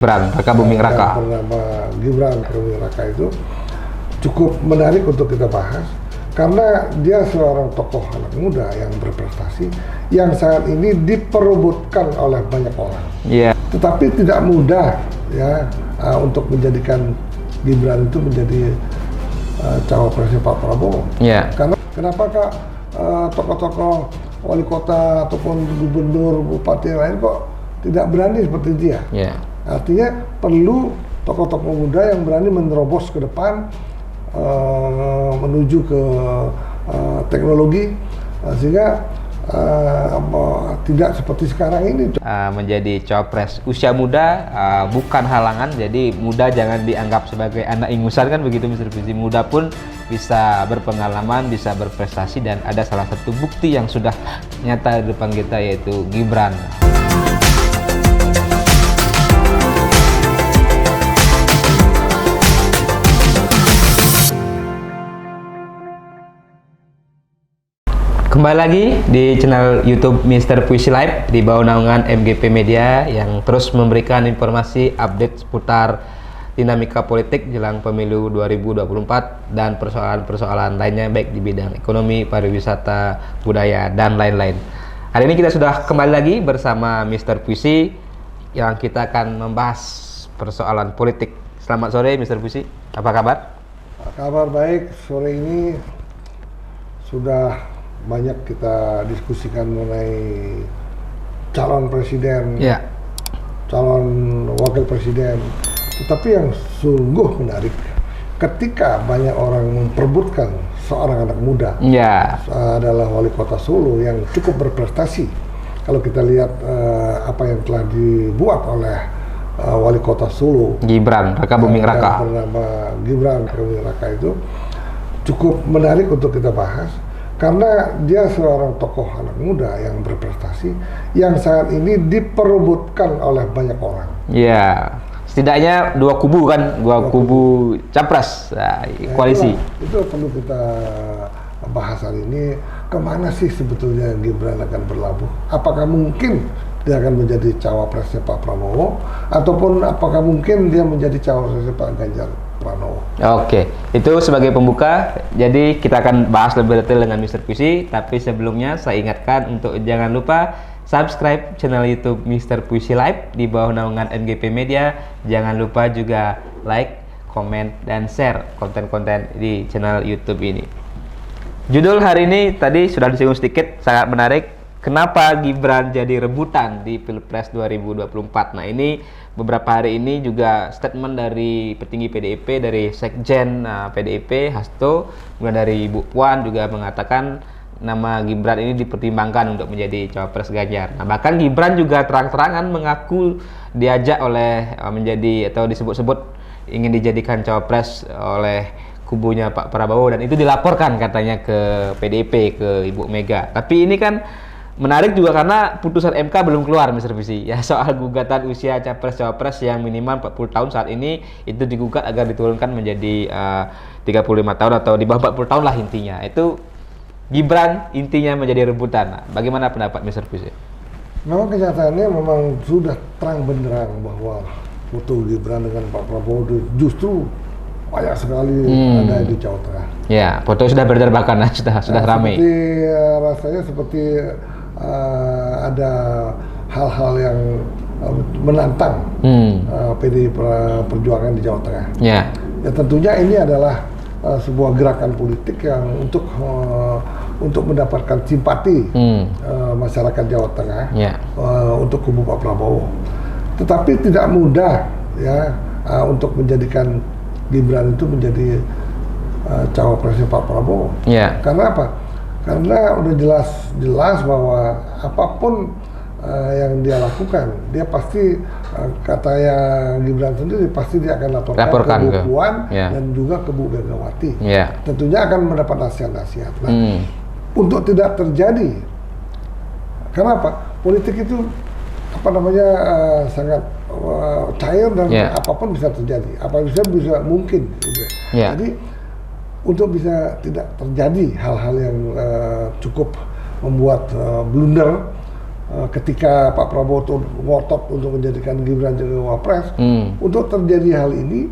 Gibran Raka Buming Raka. Yang bernama Gibran Raka Buming Raka itu cukup menarik untuk kita bahas karena dia seorang tokoh anak muda yang berprestasi yang saat ini diperebutkan oleh banyak orang. Iya. Tetapi tidak mudah ya untuk menjadikan Gibran itu menjadi cawapresnya Pak Prabowo. Iya. Karena kenapa Kak tokoh-tokoh wali kota ataupun gubernur, bupati lain kok tidak berani seperti dia? Iya. Artinya perlu tokoh-tokoh muda yang berani menerobos ke depan menuju ke teknologi sehingga tidak seperti sekarang ini. Menjadi cawapres usia muda bukan halangan, jadi muda jangan dianggap sebagai anak ingusan kan begitu Mr. Puji. Muda pun bisa berpengalaman, bisa berprestasi, dan ada salah satu bukti yang sudah nyata di depan kita yaitu Gibran. Kembali lagi di channel YouTube Mr. Puisi Live di bawah naungan MGP Media yang terus memberikan informasi update seputar dinamika politik jelang pemilu 2024 dan persoalan-persoalan lainnya baik di bidang ekonomi, pariwisata, budaya, dan lain-lain. Hari ini kita sudah kembali lagi bersama Mr. Puisi yang kita akan membahas persoalan politik. Selamat sore Mr. Puisi, apa kabar? Kabar baik, sore ini sudah banyak kita diskusikan mengenai calon presiden, calon wakil presiden. Tetapi yang sungguh menarik, ketika banyak orang memperebutkan seorang anak muda, adalah wali kota Solo yang cukup berprestasi. Kalau kita lihat apa yang telah dibuat oleh wali kota Solo, Gibran Raka Buming Raka, bernama Gibran Raka Buming Raka, itu cukup menarik untuk kita bahas. Karena dia seorang tokoh anak muda yang berprestasi yang saat ini diperebutkan oleh banyak orang. Iya, setidaknya dua kubu kan, kubu capres, koalisi. Itu perlu kita bahas hari ini. Kemana sih sebetulnya Gibran akan berlabuh? Apakah mungkin dia akan menjadi cawapresnya Pak Prabowo, ataupun apakah mungkin dia menjadi cawapresnya Pak Ganjar Pranowo? Oke, itu sebagai pembuka. Jadi kita akan bahas lebih detail dengan Mr. Puisi. Tapi sebelumnya saya ingatkan untuk jangan lupa subscribe channel YouTube Mr. Puisi Live di bawah naungan MGP Media. Jangan lupa juga like, komen, dan share konten-konten di channel YouTube ini. Judul hari ini tadi sudah disinggung sedikit, sangat menarik. Kenapa Gibran jadi rebutan di Pilpres 2024? Nah, ini beberapa hari ini juga statement dari petinggi PDIP, dari Sekjen PDIP Hasto, kemudian dari Ibu Puan juga mengatakan nama Gibran ini dipertimbangkan untuk menjadi cawapres Ganjar. Nah, bahkan Gibran juga terang-terangan mengaku diajak oleh menjadi atau disebut-sebut ingin dijadikan cawapres oleh kubunya Pak Prabowo, dan itu dilaporkan katanya ke PDIP, ke Ibu Mega. Tapi ini kan menarik juga karena putusan MK belum keluar Mr. Puisi ya, soal gugatan usia capres-cawapres yang minimal 40 tahun saat ini itu digugat agar diturunkan menjadi 35 tahun atau di bawah 40 tahun lah intinya. Itu Gibran intinya menjadi rebutan. Nah, bagaimana pendapat Mr. Puisi? Memang kenyataannya memang sudah terang benderang bahwa foto Gibran dengan Pak Prabowo justru banyak sekali ada di Jawa Tengah. Ya, foto sudah beredar bahkan sudah ramai. Seperti rasanya seperti ada hal-hal yang menantang PDI Perjuangan di Jawa Tengah. Ya, tentunya ini adalah sebuah gerakan politik yang untuk mendapatkan simpati masyarakat Jawa Tengah untuk kubu Pak Prabowo. Tetapi tidak mudah ya untuk menjadikan Gibran itu menjadi cawapresnya Pak Prabowo. Karena apa? Karena udah jelas bahwa apapun yang dia lakukan, dia pasti kata yang Gibran sendiri pasti dia akan laporkan ke Bu Puan dan juga ke Bu Megawati. Tentunya akan mendapat nasihat-nasihat. Nah, untuk tidak terjadi, karena apa? Politik itu sangat cair dan apapun bisa terjadi, apa bisa mungkin gitu. Jadi untuk bisa tidak terjadi hal-hal yang cukup membuat blunder, ketika Pak Prabowo tuh ngotot untuk menjadikan Gibran jadi wapres, untuk terjadi hal ini,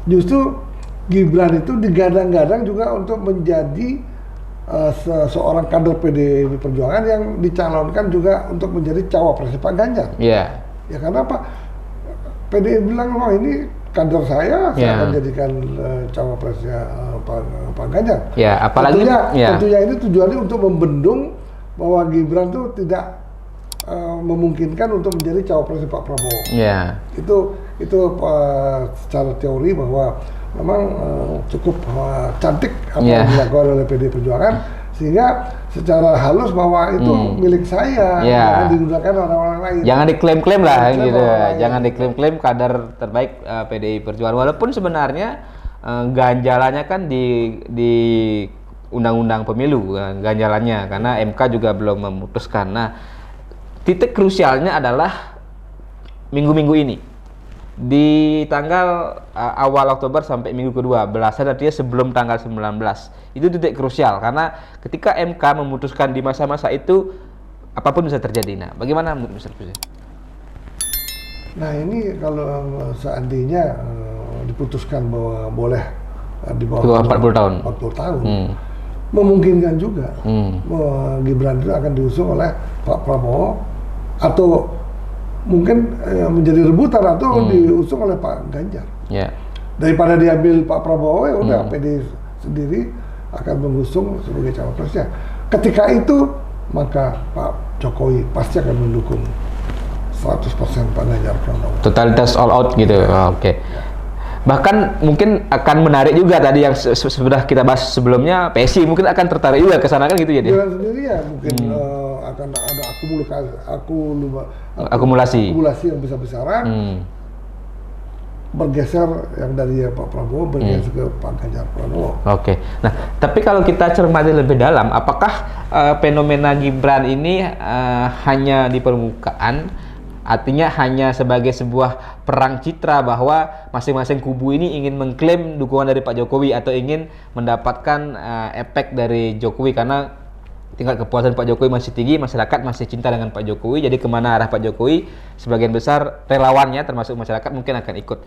justru Gibran itu digadang-gadang juga untuk menjadi seorang kader PDI Perjuangan yang dicalonkan juga untuk menjadi cawapres Pak Ganjar. Yeah. Ya karena apa? PDI bilang, oh ini kader saya akan jadikan cawapresnya Pak Ganjar. Ya, apalagi tentunya ini tujuannya untuk membendung bahwa Gibran itu tidak memungkinkan untuk menjadi cawapres Pak Prabowo. Ya. Itu secara teori bahwa memang cukup cantik apa yang dilakukan oleh PDI Perjuangan, sehingga secara halus bahwa itu milik saya, jangan digunakan orang-orang lain. Jangan diklaim-klaim lah gitu. Jangan diklaim-klaim kader terbaik PDI Perjuangan. Walaupun sebenarnya ganjalannya kan di Undang-Undang Pemilu, ganjalannya, karena MK juga belum memutuskan. Nah, titik krusialnya adalah minggu-minggu ini. Di tanggal awal Oktober sampai minggu kedua belasan, artinya sebelum tanggal 19. Itu titik krusial karena ketika MK memutuskan di masa-masa itu apapun bisa terjadi. Nah, bagaimana menurut Mr. Pusi? Nah, ini kalau seandainya diputuskan bahwa boleh di bawah 40 tahun. 40 tahun. Memungkinkan juga bahwa Gibran itu akan diusung oleh Pak Prabowo atau mungkin menjadi rebutan atau diusung oleh Pak Ganjar. Yeah. Daripada diambil Pak Prabowo, ya udah PD sendiri akan mengusung sebagai cawapresnya. Ketika itu maka Pak Jokowi pasti akan mendukung 100% Pak Ganjar Pranowo. Totalitas all out gitu. Oke. Bahkan mungkin akan menarik juga tadi yang sudah kita bahas sebelumnya, PSI mungkin akan tertarik juga ke sana kan gitu jadi. Gibran sendiri ya mungkin akan ada akumulasi yang besar-besaran. Bergeser yang dari Pak Prabowo bergeser ke Pak Ganjar Pranowo. Oke. Nah, tapi kalau kita cermati lebih dalam, apakah fenomena Gibran ini hanya di permukaan? Artinya hanya sebagai sebuah perang citra bahwa masing-masing kubu ini ingin mengklaim dukungan dari Pak Jokowi atau ingin mendapatkan efek dari Jokowi karena tingkat kepuasan Pak Jokowi masih tinggi, masyarakat masih cinta dengan Pak Jokowi, jadi kemana arah Pak Jokowi, sebagian besar relawannya termasuk masyarakat mungkin akan ikut.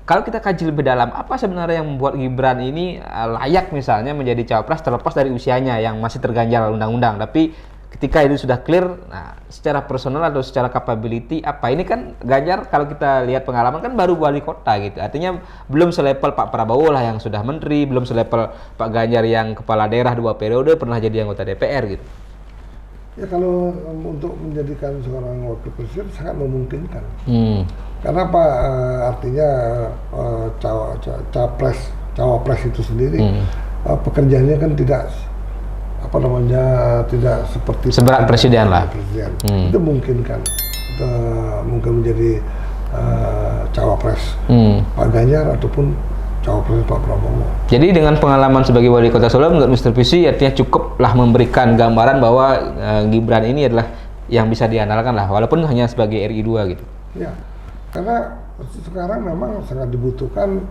Kalau kita kaji lebih dalam, apa sebenarnya yang membuat Gibran ini layak misalnya menjadi cawapres terlepas dari usianya yang masih terganjal undang-undang, tapi ketika itu sudah clear, nah secara personal atau secara capability apa ini kan Ganjar kalau kita lihat pengalaman kan baru wali kota gitu, artinya belum selevel Pak Prabowo lah yang sudah menteri, belum selevel Pak Ganjar yang kepala daerah 2 periode pernah jadi anggota DPR gitu. Ya kalau untuk menjadikan seorang wakil presiden sangat memungkinkan. Karena apa? Artinya cawapres itu sendiri pekerjaannya kan tidak tidak seperti seberat presiden lah. Itu mungkin menjadi cawapres Pak Ganjar ataupun cawapres Pak Prabowo. Jadi dengan pengalaman sebagai wali kota Solo, menurut Mr. Pusi artinya cukuplah memberikan gambaran bahwa Gibran ini adalah yang bisa diandalkan lah, walaupun hanya sebagai RI 2 gitu. Ya, karena sekarang memang sangat dibutuhkan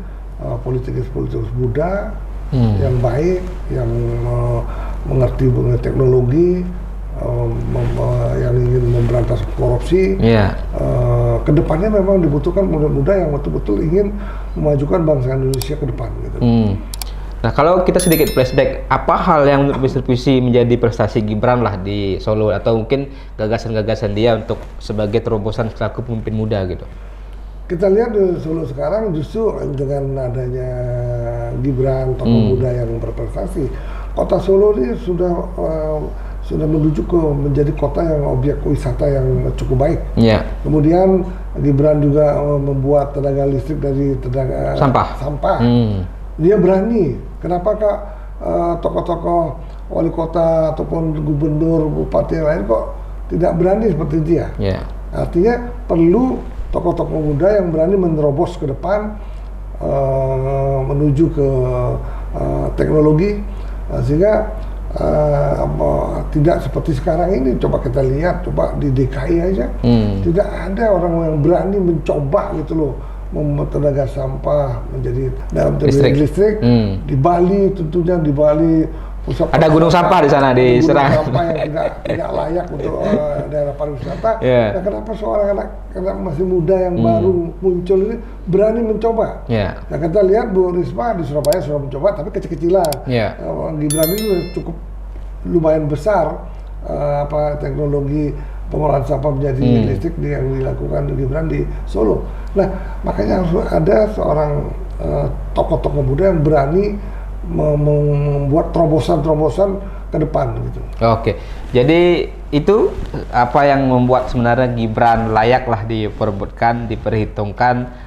politikus muda yang baik, yang mengerti mengenai teknologi, yang ingin memberantas korupsi. Kedepannya memang dibutuhkan muda-muda yang betul-betul ingin memajukan bangsa Indonesia ke depan. Gitu. Nah, kalau kita sedikit flashback, apa hal yang menurut Mr. Pusi menjadi prestasi Gibran lah di Solo atau mungkin gagasan-gagasan dia untuk sebagai terobosan selaku pemimpin muda gitu? Kita lihat di Solo sekarang justru dengan adanya Gibran, tokoh muda yang berprestasi, kota Solo ini sudah menuju ke menjadi kota yang objek wisata yang cukup baik. Kemudian Gibran juga membuat tenaga listrik dari tenaga sampah. Dia berani. Kenapa Kak tokoh-tokoh wali kota ataupun gubernur, bupati yang lain kok tidak berani seperti dia? Artinya perlu tokoh-tokoh muda yang berani menerobos ke depan menuju ke teknologi sehingga tidak seperti sekarang ini. Coba kita lihat, coba di DKI aja tidak ada orang yang berani mencoba gitu loh membuat tenaga sampah menjadi dalam listrik. Di Bali tentunya, di Bali Ada gunung sampah di sana di Serang. Gunung sampah yang tidak layak untuk daerah pariwisata. Nah, kenapa seorang anak masih muda yang baru muncul ini berani mencoba? Nah, kita lihat Bu Risma di Surabaya sudah mencoba, tapi kecil-kecilan. Gibran ini cukup lumayan besar teknologi pengolahan sampah menjadi listrik yang dilakukan Gibran di Solo. Nah, makanya harus ada seorang tokoh-tokoh muda yang berani membuat terobosan-terobosan ke depan gitu. Oke, jadi itu apa yang membuat sebenarnya Gibran layaklah diperebutkan, diperhitungkan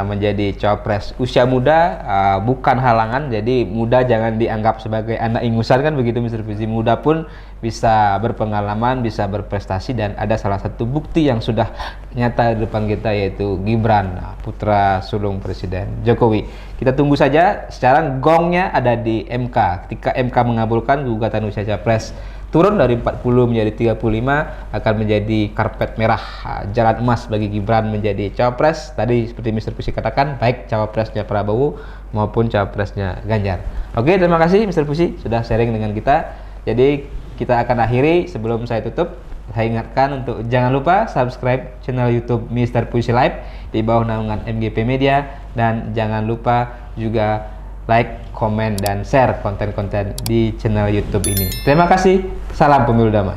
menjadi cawapres. Usia muda bukan halangan, jadi muda jangan dianggap sebagai anak ingusan kan begitu Mr. Puisi. Muda pun bisa berpengalaman, bisa berprestasi, dan ada salah satu bukti yang sudah nyata di depan kita yaitu Gibran, putra sulung Presiden Jokowi. Kita tunggu saja, sekarang gongnya ada di MK. Ketika MK mengabulkan gugatan usia capres turun dari 40 menjadi 35, akan menjadi karpet merah, jalan emas bagi Gibran menjadi cawapres. Tadi seperti Mr. Puisi katakan, baik cawapresnya Prabowo maupun cawapresnya Ganjar. Oke, terima kasih Mr. Puisi sudah sharing dengan kita. Jadi kita akan akhiri, sebelum saya tutup, saya ingatkan untuk jangan lupa subscribe channel YouTube Mr. Puisi Live di bawah naungan MGP Media, dan jangan lupa juga like, komen, dan share konten-konten di channel YouTube ini. Terima kasih. Salam pemilu damai.